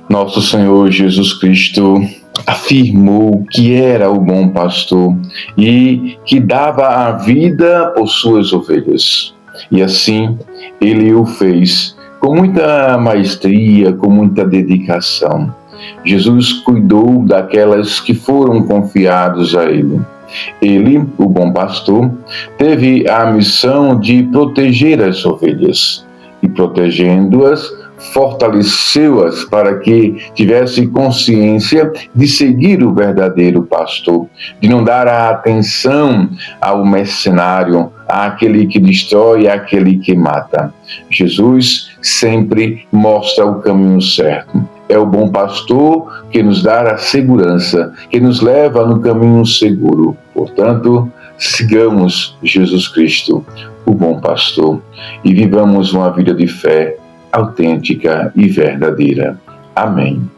Nosso Senhor Jesus Cristo afirmou que era o bom pastor e que dava a vida por suas ovelhas. E assim ele o fez com muita maestria, com muita dedicação. Jesus cuidou daquelas que foram confiados a ele. Ele, o bom pastor, teve a missão de proteger as ovelhas e, protegendo-as, fortaleceu-as para que tivesse consciência de seguir o verdadeiro pastor, de não dar a atenção ao mercenário, àquele que destrói, àquele que mata. Jesus sempre mostra o caminho certo. É o bom pastor que nos dá a segurança, que nos leva no caminho seguro. Portanto, sigamos Jesus Cristo, o bom pastor, e vivamos uma vida de fé autêntica e verdadeira. Amém.